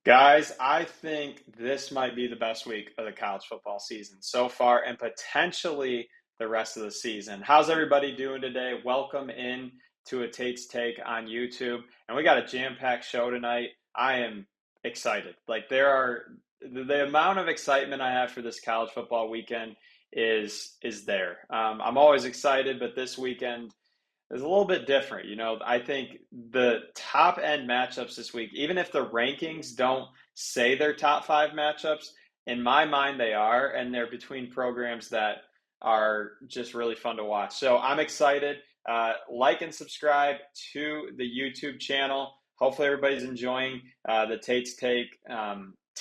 Guys, I think this might be the best week of the college football season so far and potentially the rest of the season. How's everybody doing today? Welcome in to a Tate's Take on YouTube. And we got a jam-packed show tonight. I am excited. The amount of excitement I have for this college football weekend is there. I'm always excited, but this weekend is a little bit different. I think the top end matchups this week, even if the rankings don't say they're top five matchups, in my mind they are, and they're between programs that are just really fun to watch. So I'm excited. Like and subscribe to the YouTube channel. Hopefully everybody's enjoying the Tate's Take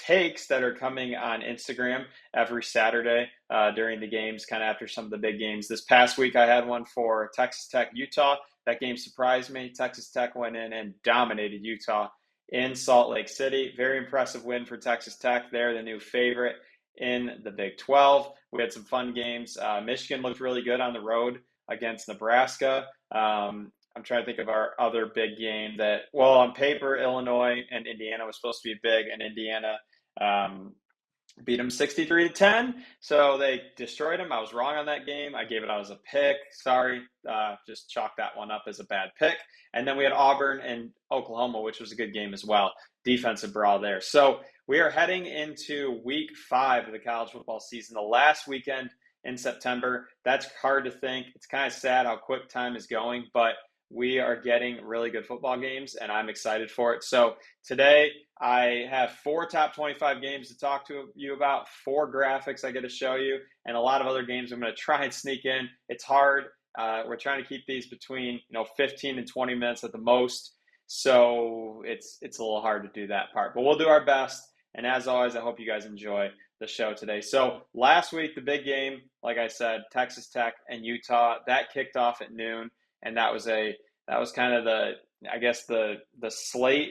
takes that are coming on Instagram every Saturday during the games, kind of after some of the big games. This past week, I had one for Texas Tech, Utah. That game surprised me. Texas Tech went in and dominated Utah in Salt Lake City. Very impressive win for Texas Tech. They're the new favorite in the Big 12. We had some fun games. Michigan looked really good on the road against Nebraska. I'm trying to think of our other big game on paper, Illinois and Indiana was supposed to be big, and Indiana beat them 63-10. So they destroyed them. I was wrong on that game. I gave it out as a pick. Sorry. Just chalk that one up as a bad pick. And then we had Auburn and Oklahoma, which was a good game as well. Defensive brawl there. So we are heading into week 5 of the college football season, the last weekend in September. That's hard to think. It's kind of sad how quick time is going, but we are getting really good football games, and I'm excited for it. So today I have 4 top 25 games to talk to you about, 4 graphics I get to show you, and a lot of other games I'm going to try and sneak in. It's hard. We're trying to keep these between 15 and 20 minutes at the most, so it's a little hard to do that part. But we'll do our best, and as always, I hope you guys enjoy the show today. So last week, the big game, like I said, Texas Tech and Utah, that kicked off at noon. And that was kind of the slate,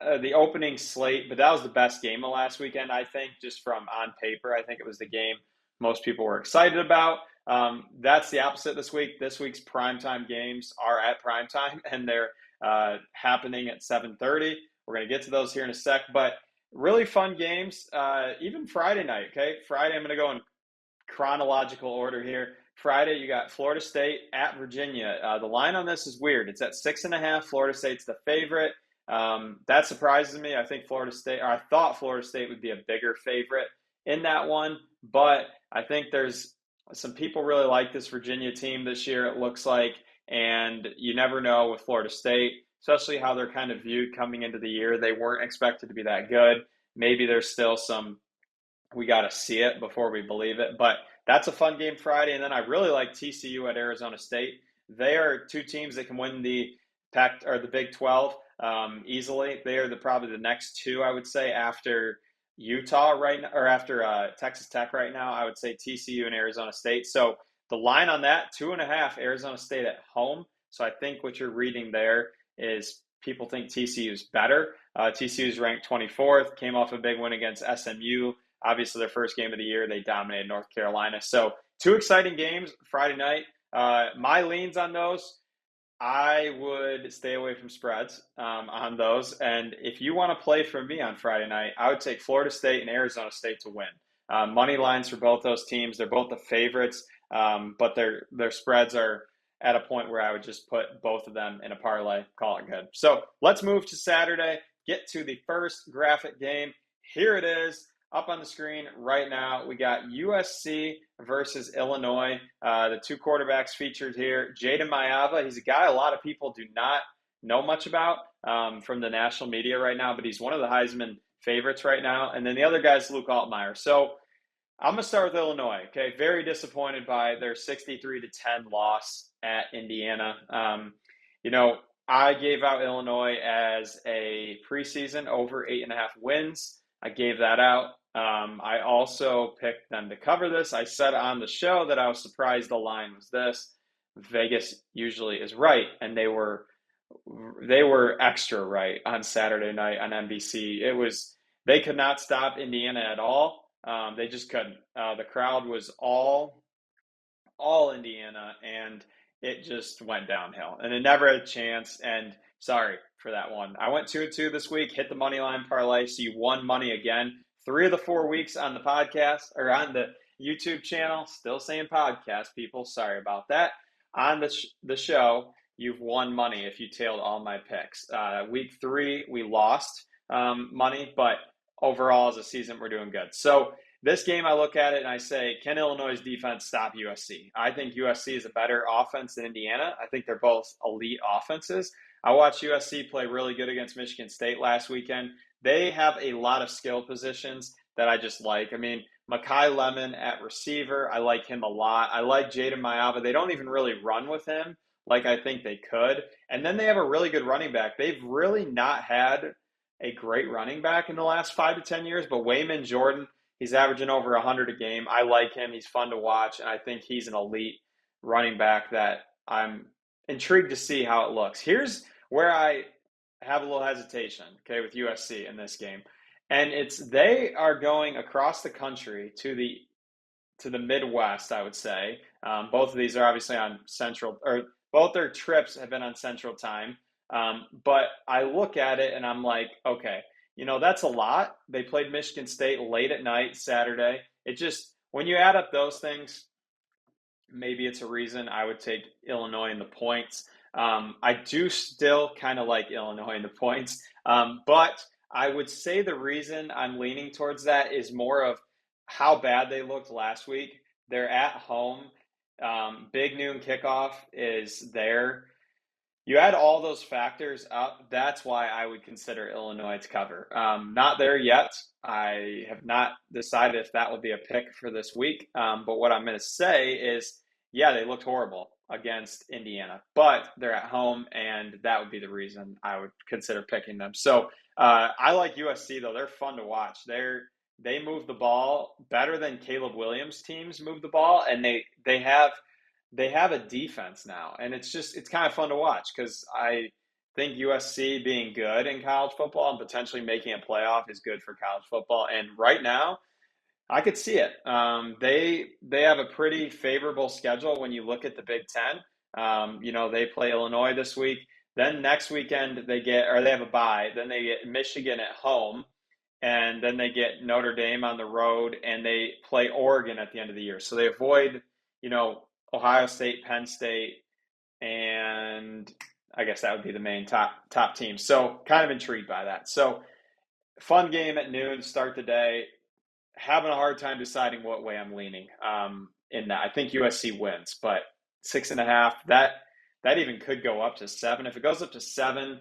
the opening slate, but that was the best game of last weekend, I think, just from on paper. I think it was the game most people were excited about. That's the opposite this week. This week's primetime games are at primetime, and they're happening at 7:30. We're going to get to those here in a sec, but really fun games, even Friday night, okay? Friday, I'm going to go in chronological order here. Friday, you got Florida State at Virginia. The line on this is weird. It's at 6.5. Florida State's the favorite. That surprises me. I thought Florida State would be a bigger favorite in that one, but I think there's some people really like this Virginia team this year, it looks like, and you never know with Florida State, especially how they're kind of viewed coming into the year. They weren't expected to be that good. Maybe there's still we got to see it before we believe it, but that's a fun game Friday. And then I really like TCU at Arizona State. They are 2 teams that can win the the Big 12 easily. They are probably the next 2, I would say, after Utah right now, or after Texas Tech right now. I would say TCU and Arizona State. So the line on that, 2.5, Arizona State at home. So I think what you're reading there is people think TCU is better. TCU is ranked 24th, came off a big win against SMU. Obviously, their first game of the year, they dominated North Carolina. So 2 exciting games Friday night. My leans on those, I would stay away from spreads on those. And if you want to play for me on Friday night, I would take Florida State and Arizona State to win. Money lines for both those teams. They're both the favorites, but their spreads are at a point where I would just put both of them in a parlay, call it good. So let's move to Saturday, get to the first graphic game. Here it is. Up on the screen right now, we got USC versus Illinois. The 2 quarterbacks featured here. Jayden Mayava, he's a guy a lot of people do not know much about from the national media right now, but he's one of the Heisman favorites right now. And then the other guy is Luke Altmaier. So I'm going to start with Illinois. Okay, very disappointed by their 63-10 loss at Indiana. I gave out Illinois as a preseason over 8.5 wins. I gave that out. I also picked them to cover this. I said on the show that I was surprised the line was this. Vegas usually is right, and they were extra right on Saturday night on NBC. They could not stop Indiana at all. They just couldn't. The crowd was all Indiana, and it just went downhill, and it never had a chance. And Sorry for that one. I went 2-2 this week, hit the money line parlay, so you won money again. 3 of the 4 weeks on the podcast or on the YouTube channel, still saying podcast, people. Sorry about that. On the show, you've won money if you tailed all my picks. Week 3, we lost money, but overall as a season, we're doing good. So this game, I look at it and I say, can Illinois' defense stop USC? I think USC is a better offense than Indiana. I think they're both elite offenses. I watched USC play really good against Michigan State last weekend. They have a lot of skill positions that I just like. I mean, Makai Lemon at receiver, I like him a lot. I like Jaden Mayava. They don't even really run with him like I think they could. And then they have a really good running back. They've really not had a great running back in the last 5 to 10 years, but Wayman Jordan, he's averaging over 100 a game. I like him. He's fun to watch, and I think he's an elite running back that I'm intrigued to see how it looks. Here's where I have a little hesitation, okay, with USC in this game. And it's they are going across the country to the Midwest, I would say. Both of these are obviously on Central, or both their trips have been on Central Time. But I look at it and I'm like, okay, that's a lot. They played Michigan State late at night Saturday. It just, when you add up those things, maybe it's a reason I would take Illinois in the points. I do still kind of like Illinois in the points, but I would say the reason I'm leaning towards that is more of how bad they looked last week. They're at home. Big noon kickoff is there. You add all those factors up, that's why I would consider Illinois to cover. Not there yet. I have not decided if that will be a pick for this week. But what I'm going to say is, yeah, they looked horrible against Indiana, but they're at home, and that would be the reason I would consider picking them. So I like USC, though. They're fun to watch. They move the ball better than Caleb Williams' teams move the ball, and they have a defense now, and it's kind of fun to watch because I think USC being good in college football and potentially making a playoff is good for college football. And right now, I could see it. They have a pretty favorable schedule when you look at the Big Ten. They play Illinois this week. Then next weekend they have a bye. Then they get Michigan at home, and then they get Notre Dame on the road, and they play Oregon at the end of the year. So they avoid, Ohio State, Penn State, and I guess that would be the main top teams. So kind of intrigued by that. So fun game at noon, start the day. Having a hard time deciding what way I'm leaning in that. I think USC wins, but 6.5, that even could go up to 7. If it goes up to 7,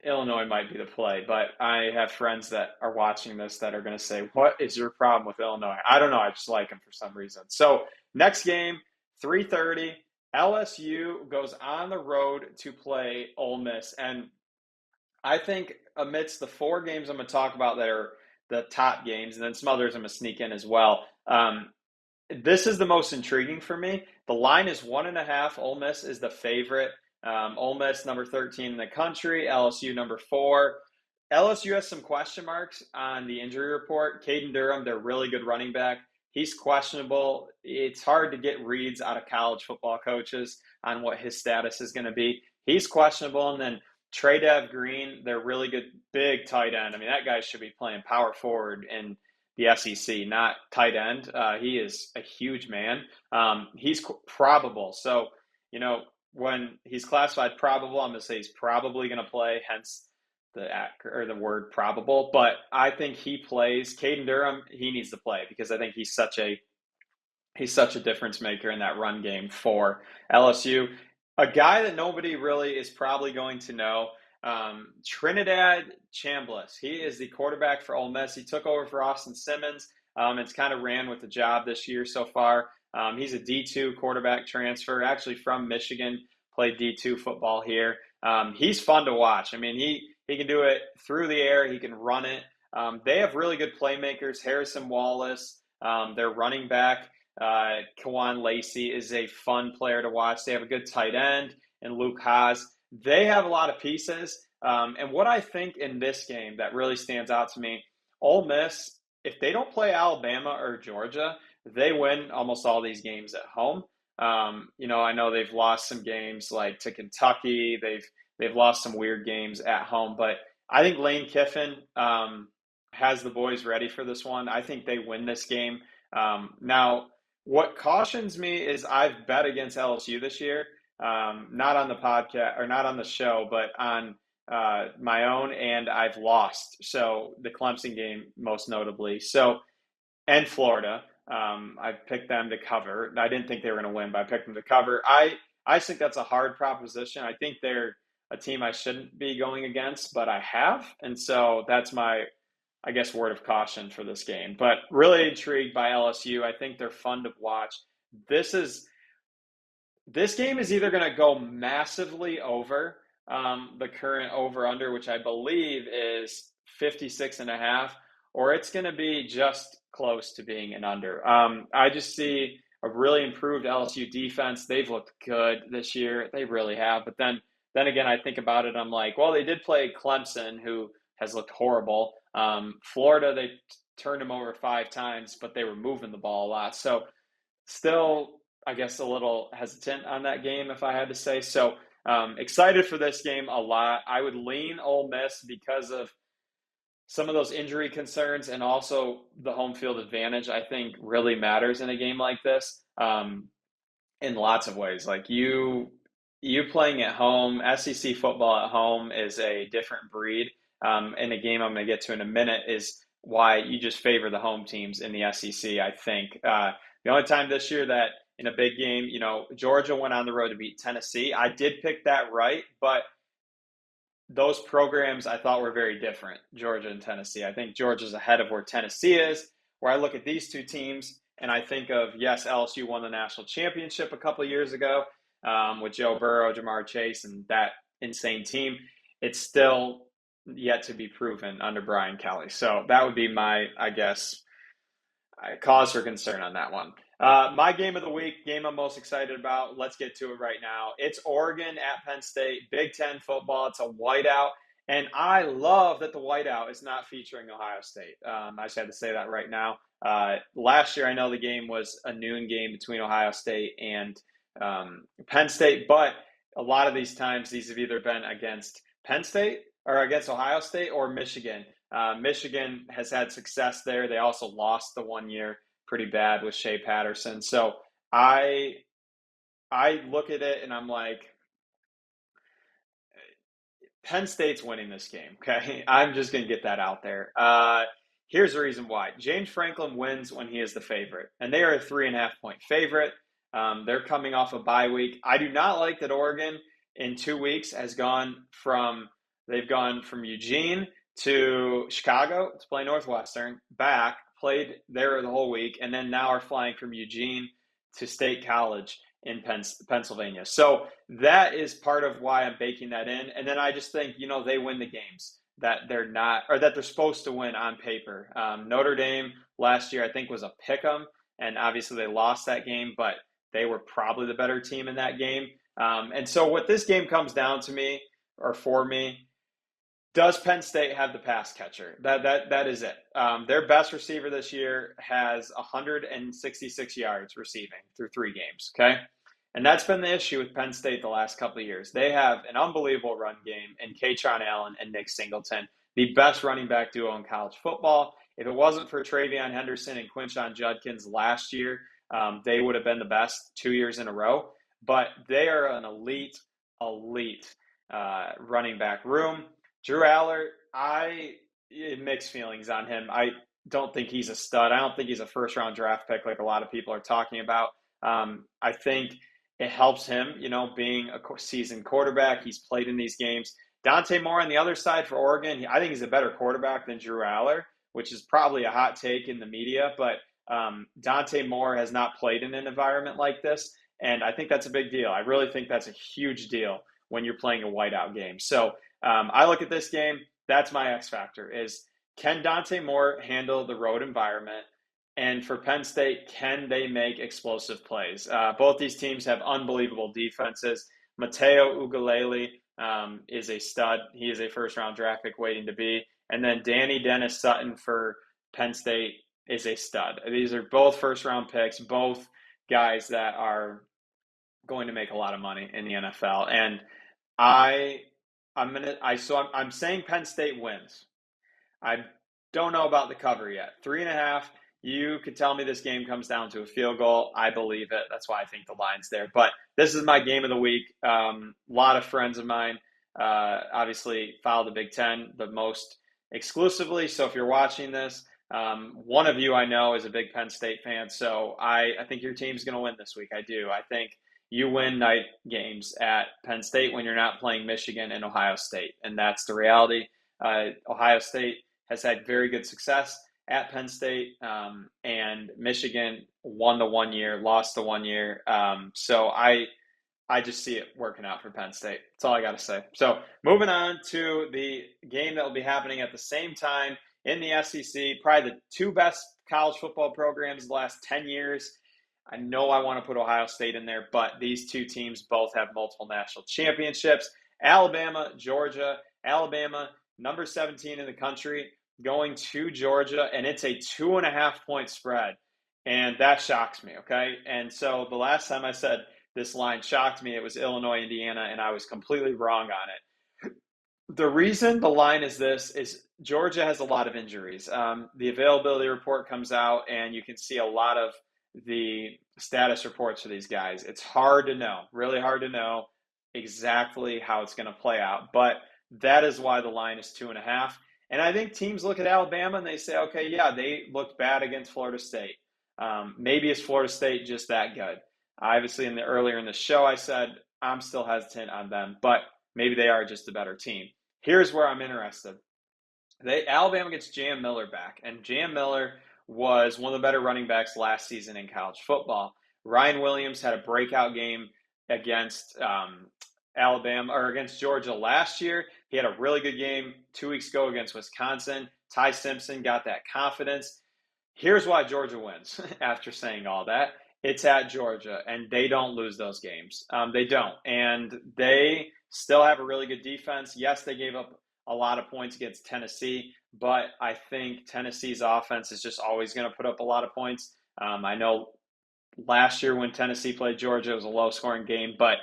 Illinois might be the play, but I have friends that are watching this that are going to say, what is your problem with Illinois? I don't know. I just like them for some reason. So next game, 3:30, LSU goes on the road to play Ole Miss. And I think amidst the 4 games I'm going to talk about that are the top games, and then some others I'm going to sneak in as well, this is the most intriguing for me. The line is 1.5. Ole Miss is the favorite. Ole Miss, number 13 in the country. LSU, number 4. LSU has some question marks on the injury report. Caden Durham, their really good running back, he's questionable. It's hard to get reads out of college football coaches on what his status is going to be. He's questionable. And then Trey Dev Green, they're really good, big tight end. I mean, that guy should be playing power forward in the SEC, not tight end. He is a huge man. He's probable. So, when he's classified probable, I'm going to say he's probably going to play, hence the word probable. But I think he plays. Caden Durham, he needs to play because I think he's such a difference maker in that run game for LSU. A guy that nobody really is probably going to know, Trinidad Chambliss. He is the quarterback for Ole Miss. He took over for Austin Simmons. It's kind of ran with the job this year so far. He's a D2 quarterback transfer, actually from Michigan, played D2 football here. He's fun to watch. I mean, he can do it through the air. He can run it. They have really good playmakers. Harrison Wallace, their running back, Kawan Lacey is a fun player to watch. They have a good tight end, and Luke Haas. They have a lot of pieces. And what I think in this game that really stands out to me, Ole Miss, if they don't play Alabama or Georgia, they win almost all these games at home. I know they've lost some games like to Kentucky. they've lost some weird games at home. But I think Lane Kiffin has the boys ready for this one. I think they win this game. Now, what cautions me is I've bet against LSU this year, not on the podcast or not on the show, but on my own, and I've lost. So the Clemson game, most notably. So and Florida, I picked them to cover. I didn't think they were going to win, but I picked them to cover. I think that's a hard proposition. I think they're a team I shouldn't be going against, but I have, and so that's my, I guess, word of caution for this game. But really intrigued by LSU. I think they're fun to watch. This is this game is either going to go massively over the current over under, which I believe is 56 and a half, or it's going to be just close to being an under. I just see a really improved LSU defense. They've looked good this year. They really have. But then again, I think about it. I'm like, well, they did play Clemson, who has looked horrible. Florida, they turned them over 5 times, but they were moving the ball a lot. So still, I guess, a little hesitant on that game, if I had to say. So excited for this game a lot. I would lean Ole Miss because of some of those injury concerns, and also the home field advantage, I think, really matters in a game like this, in lots of ways. Like you playing at home, SEC football at home is a different breed. In a game I'm going to get to in a minute is why you just favor the home teams in the SEC, I think. The only time this year that in a big game, Georgia went on the road to beat Tennessee. I did pick that right, but those programs I thought were very different, Georgia and Tennessee. I think Georgia's ahead of where Tennessee is. Where I look at these two teams and I think of, yes, LSU won the national championship a couple of years ago with Joe Burrow, Jamar Chase, and that insane team. It's still yet to be proven under Brian Kelly. So that would be my, I guess, cause for concern on that one. My game of the week, game I'm most excited about. Let's get to it right now. It's Oregon at Penn State, Big Ten football. It's a whiteout. And I love that the whiteout is not featuring Ohio State. I just had to say that right now. Last year, I know the game was a noon game between Ohio State and Penn State, but a lot of these times, these have either been against Penn State or against Ohio State or Michigan. Michigan has had success there. They also lost the one year pretty bad with Shea Patterson. So I look at it and I'm like, Penn State's winning this game, okay? I'm just going to get that out there. Here's the reason why. James Franklin wins when he is the favorite, and they are a 3.5-point favorite. They're coming off a bye week. I do not like that Oregon in 2 weeks they've gone from Eugene to Chicago to play Northwestern, back, played there the whole week, and then now are flying from Eugene to State College in Pennsylvania. So that is part of why I'm baking that in. And then I just think, they win the games that they're not, or that they're supposed to win on paper. Notre Dame last year, I think, was a pick 'em, and obviously they lost that game, but they were probably the better team in that game. And so what this game comes down to me, or for me, does Penn State have the pass catcher? That is it. Their best receiver this year has 166 yards receiving through 3 games, okay? And that's been the issue with Penn State the last couple of years. They have an unbelievable run game in Kaytron Allen and Nick Singleton, the best running back duo in college football. If it wasn't for Travion Henderson and Quinshon Judkins last year, they would have been the best 2 years in a row. But they are an elite running back room. Drew Aller, mixed feelings on him. I don't think he's a stud. I don't think he's a first-round draft pick like a lot of people are talking about. I think it helps him, being a seasoned quarterback. He's played in these games. Dante Moore on the other side for Oregon, I think he's a better quarterback than Drew Aller, which is probably a hot take in the media. But Dante Moore has not played in an environment like this, and I think that's a big deal. I really think that's a huge deal when you're playing a whiteout game. So I look at this game. That's my X factor is, can Dante Moore handle the road environment? And for Penn State, can they make explosive plays? Both these teams have unbelievable defenses. Mateo Ugalele is a stud. He is a first-round draft pick waiting to be. And then Danny Dennis Sutton for Penn State is a stud. These are both first-round picks, both guys that are going to make a lot of money in the NFL. And I I'm saying Penn State wins. I don't know about the cover yet. 3.5. You could tell me this game comes down to a field goal. I believe it. That's why I think the line's there. But this is my game of the week. A lot of friends of mine obviously follow the Big Ten the most exclusively. So if you're watching this, one of you I know is a big Penn State fan. So I think your team's going to win this week. I do. I think you win night games at Penn State when you're not playing Michigan and Ohio State. And that's the reality. Ohio State has had very good success at Penn State, and Michigan won the 1 year, lost the 1 year. So I just see it working out for Penn State. That's all I got to say. So moving on to the game that will be happening at the same time in the SEC, probably the two best college football programs the last 10 years. I know I want to put Ohio State in there, but these two teams both have multiple national championships. Alabama, Georgia. Alabama, number 17 in the country, going to Georgia, and it's a 2.5-point spread. And that shocks me, okay? And so the last time I said this line shocked me, it was Illinois, Indiana, and I was completely wrong on it. The reason the line is this is Georgia has a lot of injuries. The availability report comes out, and you can see a lot of the status reports for these guys. It's hard to know, really hard to know exactly how it's going to play out. But that is why the line is 2.5. And I think teams look at Alabama and they say, okay, yeah, they looked bad against Florida State. Maybe is Florida State just that good? Obviously, earlier in the show, I said I'm still hesitant on them, but maybe they are just a better team. Here's where I'm interested. Alabama gets Jam Miller back, and Jam Miller was one of the better running backs last season in college football. Ryan Williams had a breakout game against Alabama or against Georgia last year. He had a really good game 2 weeks ago against Wisconsin. Ty Simpson got that confidence. Here's why Georgia wins after saying all that. It's at Georgia, and they don't lose those games. They don't. And they still have a really good defense. Yes, they gave up a lot of points against Tennessee, but I think Tennessee's offense is just always going to put up a lot of points. I know last year when Tennessee played Georgia, it was a low-scoring game, but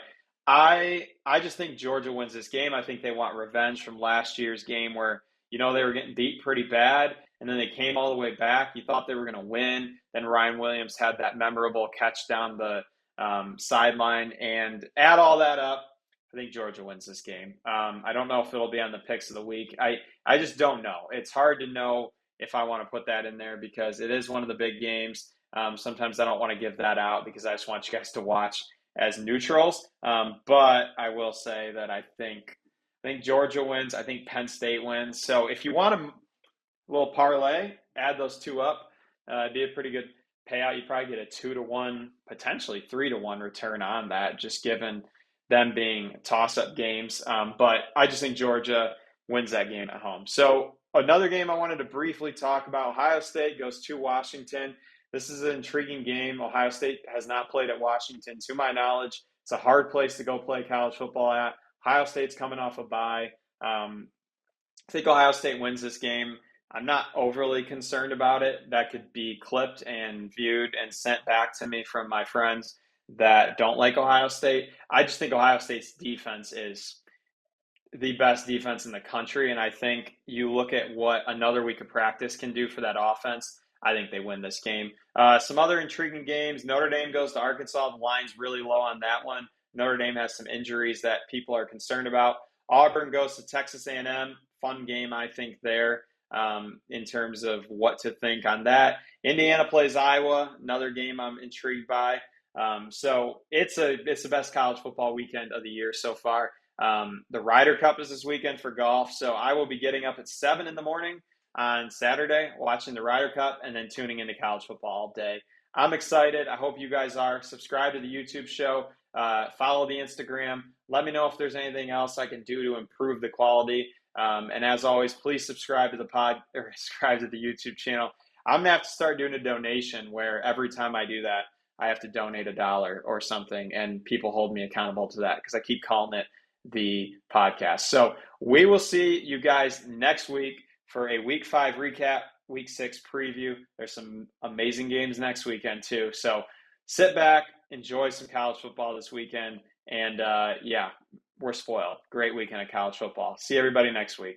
I just think Georgia wins this game. I think they want revenge from last year's game where, they were getting beat pretty bad, and then they came all the way back. You thought they were going to win. Then Ryan Williams had that memorable catch down the sideline. And add all that up, I think Georgia wins this game. I don't know if it'll be on the picks of the week. I just don't know. It's hard to know if I want to put that in there because it is one of the big games. Sometimes I don't want to give that out because I just want you guys to watch as neutrals. But I will say that I think Georgia wins. I think Penn State wins. So if you want a little parlay, add those two up. It'd be a pretty good payout. You probably get a 2-1, potentially 3-1 return on that, just given them being toss-up games. But I just think Georgia wins that game at home. So another game I wanted to briefly talk about, Ohio State goes to Washington. This is an intriguing game. Ohio State has not played at Washington, to my knowledge. It's a hard place to go play college football at. Ohio State's coming off a bye. I think Ohio State wins this game. I'm not overly concerned about it. That could be clipped and viewed and sent back to me from my friends that don't like Ohio State. I just think Ohio State's defense is the best defense in the country, and I think you look at what another week of practice can do for that offense. I think they win this game. Some other intriguing games. Notre Dame goes to Arkansas. The line's really low on that one. Notre Dame has some injuries that people are concerned about. Auburn goes to Texas A&M. Fun game, I think, there in terms of what to think on that. Indiana plays Iowa. Another game I'm intrigued by. So it's the best college football weekend of the year so far. The Ryder Cup is this weekend for golf. So I will be getting up at 7 in the morning on Saturday, watching the Ryder Cup, and then tuning into college football all day. I'm excited. I hope you guys are. Subscribe to the YouTube show. Follow the Instagram. Let me know if there's anything else I can do to improve the quality. And as always, please subscribe to the subscribe to the YouTube channel. I'm going to have to start doing a donation where every time I do that, I have to donate $1 or something, and people hold me accountable to that because I keep calling it the podcast. So we will see you guys next week for a Week 5 recap, Week 6 preview. There's some amazing games next weekend too. So sit back, enjoy some college football this weekend, and we're spoiled. Great weekend of college football. See everybody next week.